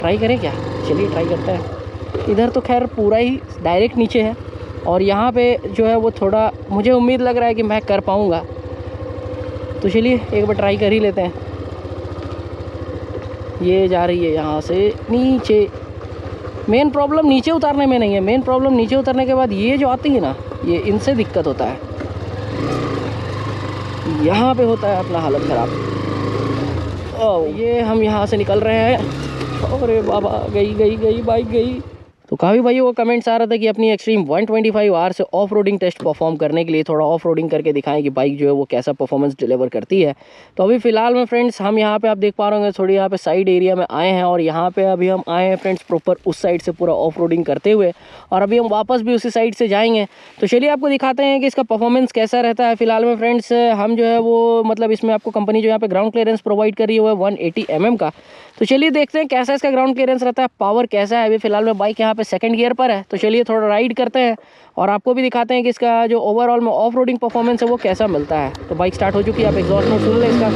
Try करें क्या? चलिए ट्राई करते हैं। इधर तो खैर पूरा ही डायरेक्ट नीचे है और यहाँ पे जो है वो थोड़ा मुझे उम्मीद लग रहा है कि मैं कर पाऊँगा, तो चलिए एक बार ट्राई कर ही लेते हैं। ये जा रही है यहाँ से नीचे। मेन प्रॉब्लम नीचे उतारने में नहीं है, मेन प्रॉब्लम नीचे उतरने के बाद ये जो आती है ना, ये इनसे दिक्कत होता है। यहाँ पे होता है अपना हालत ख़राब। ओ ये हम यहाँ से निकल रहे हैं। अरे बाबा, गई बाइक गई। तो काफ़ी भाइयों को कमेंट्स आ रहा था कि अपनी एक्सट्रीम 125 आर से ऑफ रोडिंग टेस्ट परफॉर्म करने के लिए थोड़ा ऑफ रोडिंग करके दिखाएं कि बाइक जो है वो कैसा परफॉर्मेंस डिलीवर करती है। तो अभी फ़िलहाल में फ्रेंड्स हम यहाँ पे आप देख पा रहे होंगे थोड़ी यहाँ पे साइड एरिया में आए हैं और यहाँ पे अभी हम आए हैं फ्रेंड्स प्रॉपर उस साइड से पूरा ऑफ रोडिंग करते हुए, और अभी हम वापस भी उसी साइड से जाएंगे। तो चलिए आपको दिखाते हैं कि इसका परफॉर्मेंस कैसा रहता है। फिलहाल में फ्रेंड्स हम जो है वो मतलब इसमें आपको कंपनी जो यहाँ पे ग्राउंड क्लियरेंस प्रोवाइड कर रही है वो 180 mm का। तो चलिए देखते हैं कैसा इसका ग्राउंड क्लियरेंस रहता है, पावर कैसा है। अभी फिलहाल में बाइक यहाँ पे सेकंड गियर पर है, तो चलिए थोड़ा राइड करते हैं और आपको भी दिखाते हैं कि इसका जो ओवरऑल में ऑफ रोडिंग परफॉर्मेंस है वो कैसा मिलता है। तो बाइक स्टार्ट हो चुकी है, आप एग्जॉस्ट नोट सुन लें इसका।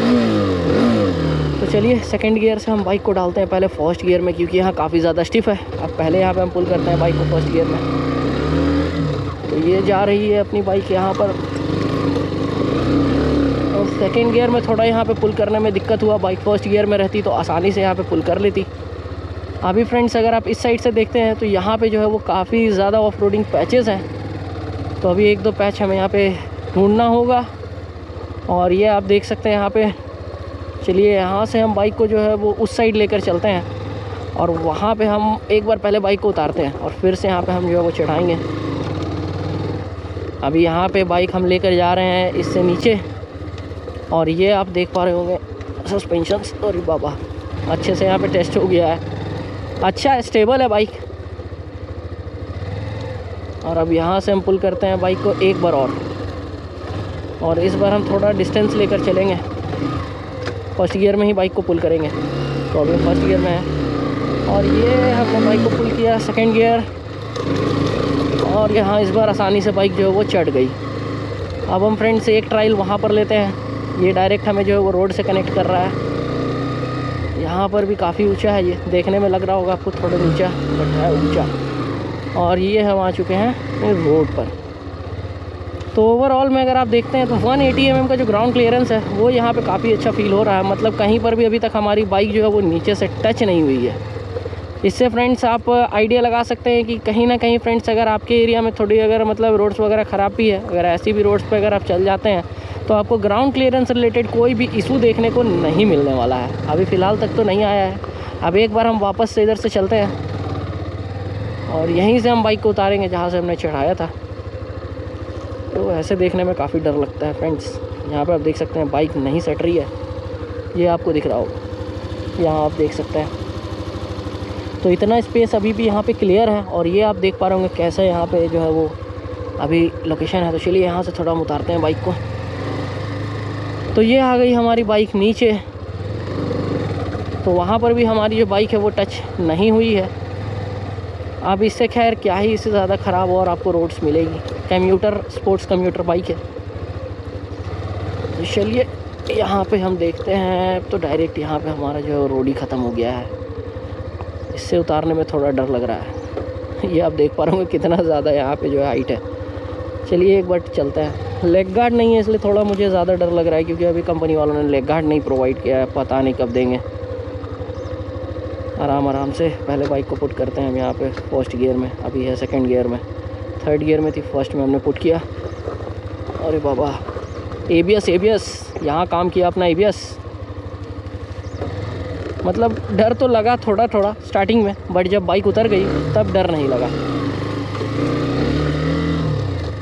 तो चलिए सेकंड गियर से हम बाइक को डालते हैं पहले फर्स्ट गियर में, क्योंकि यहाँ काफ़ी ज़्यादा स्टिफ है। अब पहले यहाँ पे हम पुल करते हैं बाइक को फर्स्ट गियर में। तो ये जा रही है अपनी बाइक यहाँ पर, और सेकेंड गियर में थोड़ा यहाँ पे पुल करने में दिक्कत हुआ। बाइक फर्स्ट गियर में रहती तो आसानी से यहाँ पे पुल कर लेती। अभी फ्रेंड्स अगर आप इस साइड से देखते हैं तो यहाँ पे जो है वो काफ़ी ज़्यादा ऑफ रोडिंग पैचेज़ हैं। तो अभी एक दो पैच हमें यहाँ पे ढूंढना होगा, और ये आप देख सकते हैं यहाँ पे। चलिए यहाँ से हम बाइक को जो है वो उस साइड लेकर चलते हैं और वहाँ पे हम एक बार पहले बाइक को उतारते हैं और फिर से यहाँ पे हम जो है वो चढ़ाएँगे। अभी यहाँ पे बाइक हम लेकर जा रहे हैं इससे नीचे, और ये आप देख पा रहे होंगे सस्पेंशंस। और बाबा अच्छे से यहाँ पे टेस्ट हो गया है, अच्छा है, स्टेबल है बाइक। और अब यहाँ से हम पुल करते हैं बाइक को एक बार और इस बार हम थोड़ा डिस्टेंस लेकर चलेंगे। फर्स्ट गियर में ही बाइक को पुल करेंगे। तो अभी फर्स्ट गियर में है और ये हमने बाइक को पुल किया सेकेंड गियर, और यहाँ इस बार आसानी से बाइक जो है वो चढ़ गई। अब हम फ्रेंड से एक ट्रायल वहाँ पर लेते हैं। ये डायरेक्ट हमें जो है वो रोड से कनेक्ट कर रहा है। यहाँ पर भी काफ़ी ऊंचा है, ये देखने में लग रहा होगा आपको थोड़ा नीचा, बट है ऊंचा। और ये हम आ चुके हैं रोड पर। तो ओवरऑल में अगर आप देखते हैं तो 180 mm का जो ग्राउंड क्लियरेंस है वो यहाँ पे काफ़ी अच्छा फील हो रहा है। मतलब कहीं पर भी अभी तक हमारी बाइक जो है वो नीचे से टच नहीं हुई है। इससे फ्रेंड्स आप आइडिया लगा सकते हैं कि कहीं ना कहीं फ्रेंड्स अगर आपके एरिया में थोड़ी अगर मतलब रोड्स वगैरह ख़राब भी है, अगर ऐसी भी रोड्स पर अगर आप चल जाते हैं तो आपको ग्राउंड क्लियरेंस रिलेटेड कोई भी इशू देखने को नहीं मिलने वाला है। अभी फ़िलहाल तक तो नहीं आया है। अब एक बार हम वापस से इधर से चलते हैं और यहीं से हम बाइक को उतारेंगे जहाँ से हमने चढ़ाया था। तो ऐसे देखने में काफ़ी डर लगता है फ्रेंड्स। यहाँ पर आप देख सकते हैं बाइक नहीं सट रही है, ये आपको दिख रहा होगा, यहाँ आप देख सकते हैं। तो इतना स्पेस अभी भी यहाँ पे क्लियर है, और ये आप देख पा रहे होंगे कैसे यहाँ पे जो है वो अभी लोकेशन है। तो चलिए यहाँ से थोड़ा हम उतारते हैं बाइक को। तो ये आ गई हमारी बाइक नीचे। तो वहाँ पर भी हमारी जो बाइक है वो टच नहीं हुई है। अब इससे खैर क्या ही इससे ज़्यादा ख़राब और आपको रोड्स मिलेगी। कम्यूटर स्पोर्ट्स कम्यूटर बाइक है। तो चलिए यहाँ पे हम देखते हैं। तो डायरेक्ट यहाँ पे हमारा जो रोड ही ख़त्म हो गया है। इससे उतारने में थोड़ा डर लग रहा है। ये आप देख पा रहे होंगे कितना ज़्यादा यहाँ पे जो है हाइट है। चलिए एक बार चलते हैं। लेग गार्ड नहीं है इसलिए थोड़ा मुझे ज़्यादा डर लग रहा है, क्योंकि अभी कंपनी वालों ने लेग गार्ड नहीं प्रोवाइड किया है, पता नहीं कब देंगे। आराम से पहले बाइक को पुट करते हैं हम यहाँ पे फर्स्ट गियर में। अभी है सेकंड गियर में, थर्ड गियर में थी, फर्स्ट में हमने पुट किया। अरे बाबा, एबीएस यहाँ काम किया अपना एबीएस। मतलब डर तो लगा थोड़ा स्टार्टिंग में, बट जब बाइक उतर गई तब डर नहीं लगा।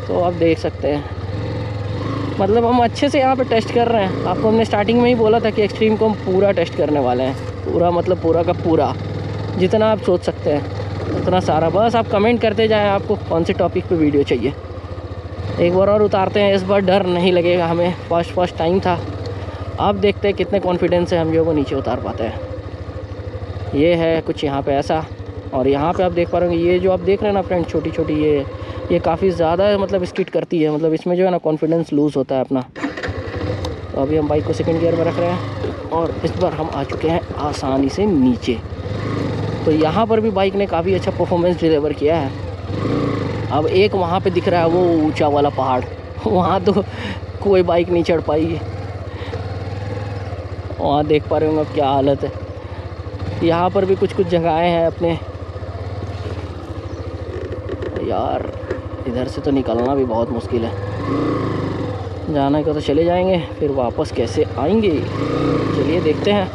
तो आप देख सकते हैं मतलब हम अच्छे से यहाँ पे टेस्ट कर रहे हैं। आपको हमने स्टार्टिंग में ही बोला था कि एक्सट्रीम को हम पूरा टेस्ट करने वाले हैं। पूरा मतलब पूरा का पूरा, जितना आप सोच सकते हैं उतना सारा। बस आप कमेंट करते जाएं आपको कौन से टॉपिक पे वीडियो चाहिए। एक बार और उतारते हैं, इस बार डर नहीं लगेगा हमें। फर्स्ट टाइम था। अब देखते हैं कितने कॉन्फिडेंस से हम जो वो नीचे उतार पाते हैं। ये है कुछ यहाँ पे ऐसा। और यहाँ पे आप देख पा रहे होंगे ये जो आप देख रहे हैं ना फ्रेंड, छोटी ये काफ़ी ज़्यादा मतलब स्किड करती है। मतलब इसमें जो है ना कॉन्फिडेंस लूज़ होता है अपना। तो अभी हम बाइक को सेकंड गियर में रख रहे हैं और इस बार हम आ चुके हैं आसानी से नीचे। तो यहाँ पर भी बाइक ने काफ़ी अच्छा परफॉर्मेंस डिलीवर किया है। अब एक वहाँ पे दिख रहा है वो ऊंचा वाला पहाड़, वहाँ तो कोई बाइक नहीं चढ़ पाएगी। वहाँ देख पा रहे होंगे क्या हालत है। यहाँ पर भी कुछ जगहें हैं अपने। यार इधर से तो निकलना भी बहुत मुश्किल है। जाना का तो चले जाएंगे, फिर वापस कैसे आएंगे चलिए देखते हैं।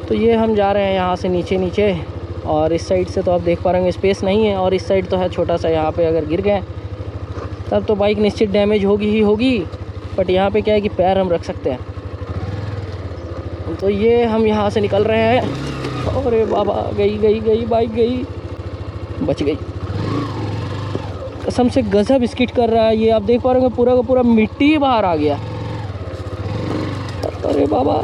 तो ये हम जा रहे हैं यहाँ से नीचे, और इस साइड से तो आप देख पा रहे हैं स्पेस नहीं है, और इस साइड तो है छोटा सा। यहाँ पे अगर गिर गए तब तो बाइक निश्चित डैमेज होगी ही होगी, बट यहाँ पे क्या है कि पैर हम रख सकते हैं। तो ये हम यहाँ से निकल रहे हैं। अरे बाबा, गई बाइक गई, बच गई। कसम से गजब स्किड कर रहा है ये, आप देख पा रहे हो पूरा का पूरा मिट्टी बाहर आ गया। अरे बाबा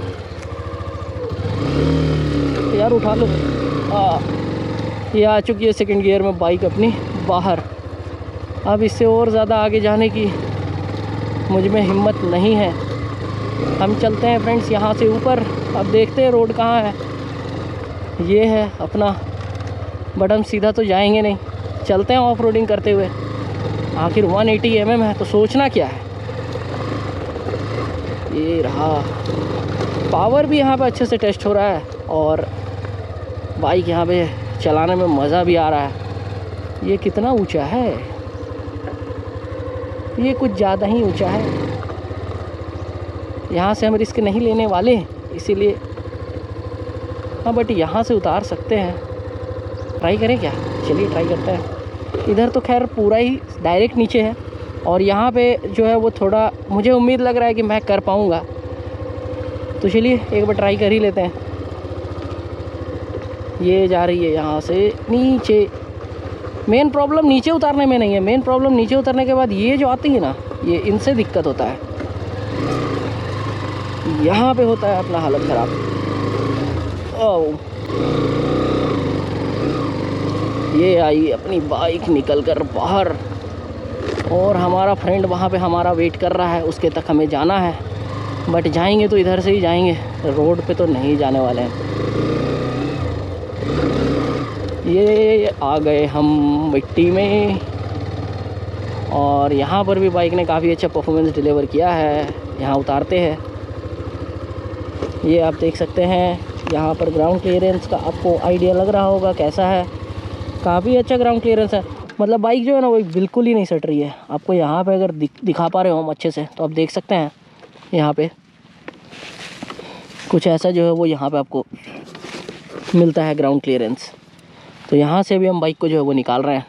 यार उठा लो। ये आ चुकी है सेकंड गियर में बाइक अपनी बाहर। अब इससे और ज़्यादा आगे जाने की मुझ में हिम्मत नहीं है। हम चलते हैं फ्रेंड्स यहाँ से ऊपर। अब देखते हैं रोड कहाँ है। ये है अपना, बट हम सीधा तो जाएंगे नहीं, चलते हैं ऑफ रोडिंग करते हुए। आखिर 180 mm है तो सोचना क्या है। ये रहा, पावर भी यहाँ पे अच्छे से टेस्ट हो रहा है, और बाइक यहाँ पे चलाने में मज़ा भी आ रहा है। ये कितना ऊंचा है, ये कुछ ज़्यादा ही ऊंचा है। यहाँ से हम रिस्क नहीं लेने वाले, इसीलिए हाँ, बट यहाँ से उतार सकते हैं। ट्राई करें क्या? चलिए ट्राई करते हैं। इधर तो खैर पूरा ही डायरेक्ट नीचे है, और यहाँ पे जो है वो थोड़ा मुझे उम्मीद लग रहा है कि मैं कर पाऊँगा। तो चलिए एक बार ट्राई कर ही लेते हैं। ये जा रही है यहाँ से नीचे। मेन प्रॉब्लम नीचे उतारने में नहीं है, मेन प्रॉब्लम नीचे उतरने के बाद ये जो आती है ना, ये इनसे दिक्कत होता है। यहाँ पे होता है अपना हालत ख़राब। ओह, ये आई अपनी बाइक निकल कर बाहर, और हमारा फ्रेंड वहाँ पे हमारा वेट कर रहा है। उसके तक हमें जाना है, बट जाएंगे तो इधर से ही जाएंगे, रोड पे तो नहीं जाने वाले हैं। ये आ गए हम मिट्टी में, और यहाँ पर भी बाइक ने काफ़ी अच्छा परफॉर्मेंस डिलीवर किया है। यहाँ उतारते हैं, ये आप देख सकते हैं। यहाँ पर ग्राउंड क्लियरेंस का आपको आइडिया लग रहा होगा कैसा है। काफ़ी अच्छा ग्राउंड क्लियरेंस है, मतलब बाइक जो है ना वो बिल्कुल ही नहीं सट रही है। आपको यहाँ पे अगर दिखा पा रहे हो हम अच्छे से, तो आप देख सकते हैं यहाँ पे कुछ ऐसा जो है वो यहाँ पे आपको मिलता है ग्राउंड क्लियरेंस। तो यहाँ से भी हम बाइक को जो है वो निकाल रहे हैं।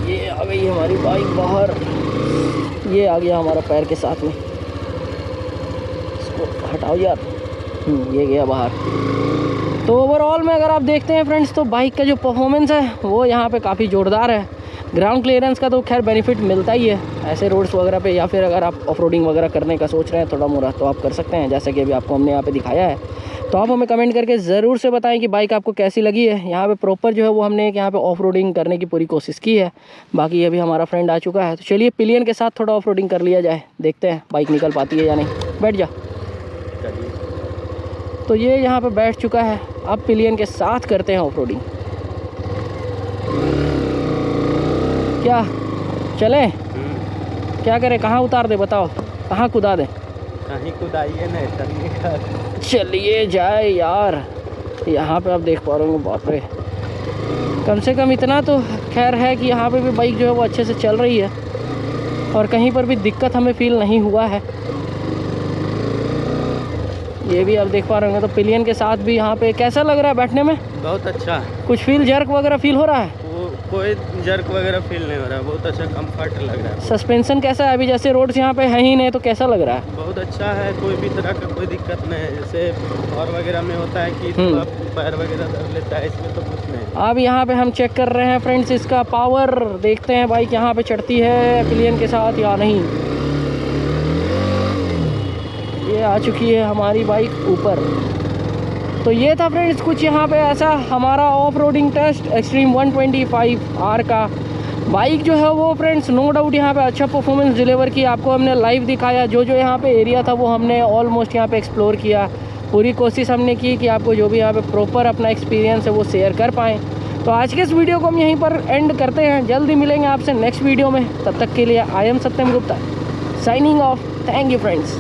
ये आ गई हमारी बाइक बाहर, ये आ गया हमारा पैर के साथ में। इसको हटाओ यार। ये गया बाहर। तो ओवरऑल में अगर आप देखते हैं फ्रेंड्स, तो बाइक का जो परफॉर्मेंस है वो यहाँ पे काफ़ी ज़ोरदार है। ग्राउंड क्लियरेंस का तो खैर बेनिफिट मिलता ही है ऐसे रोड्स वगैरह पे, या फिर अगर आप ऑफ रोडिंग वगैरह करने का सोच रहे हैं थोड़ा मोड़ा, तो आप कर सकते हैं, जैसे कि अभी आपको हमने यहाँ पे दिखाया है। तो आप हमें कमेंट करके ज़रूर से बताएं कि बाइक आपको कैसी लगी है। यहाँ पे प्रॉपर जो है वो हमने यहाँ पे ऑफ रोडिंग करने की पूरी कोशिश की है। बाकी अभी हमारा फ्रेंड आ चुका है, तो चलिए पिलियन के साथ थोड़ा ऑफ रोडिंग कर लिया जाए, देखते हैं बाइक निकल पाती है या नहीं। बैठ जा। तो ये यहाँ पे बैठ चुका है, अब पिलियन के साथ करते हैं ऑफ रोडिंग। क्या चलें? क्या करें, कहाँ उतार दे बताओ, कहाँ कुदा दे? कहीं कुदाइए ना, चलने का। चलिए जाए यार। यहाँ पे आप देख पा रहे हो, बाप रे, कम से कम इतना तो खैर है कि यहाँ पे भी बाइक जो है वो अच्छे से चल रही है, और कहीं पर भी दिक्कत हमें फील नहीं हुआ है। ये भी आप देख पा रहे होंगे। तो पिलियन के साथ भी यहाँ पे कैसा लग रहा है बैठने में? बहुत अच्छा है। कुछ फील जर्क वगैरह फील हो रहा है? वो कोई जर्क वगैरह फील नहीं हो रहा है, बहुत अच्छा कंफर्ट लग रहा है। सस्पेंशन कैसा है? अभी जैसे रोड्स यहाँ पे है ही नहीं, तो कैसा लग रहा है? बहुत अच्छा है, कोई भी तरह का कोई दिक्कत नहीं है। जैसे और वगैरह में होता है कि पैर वगैरह दर्द लेता है, इसमें तो कुछ नहीं। अब यहाँ पे हम चेक कर रहे हैं फ्रेंड्स इसका पावर, देखते हैं बाइक यहाँ पे चढ़ती है पिलियन के साथ या नहीं। ये आ चुकी है हमारी बाइक ऊपर। तो ये था फ्रेंड्स कुछ यहाँ पे ऐसा हमारा off roading test extreme 125R का। बाइक जो है वो फ्रेंड्स नो डाउट यहाँ पे अच्छा परफॉर्मेंस डिलीवर किया। आपको हमने लाइव दिखाया, जो जो यहाँ पे एरिया था वो हमने ऑलमोस्ट यहाँ पे एक्सप्लोर किया। पूरी कोशिश हमने की कि आपको जो भी यहाँ पे प्रॉपर अपना एक्सपीरियंस है वो शेयर कर पाएँ। तो आज के इस वीडियो को हम यहीं पर एंड करते हैं, जल्दी मिलेंगे आपसे नेक्स्ट वीडियो में। तब तक के लिए I am Satyam Gupta signing off. Thank you friends.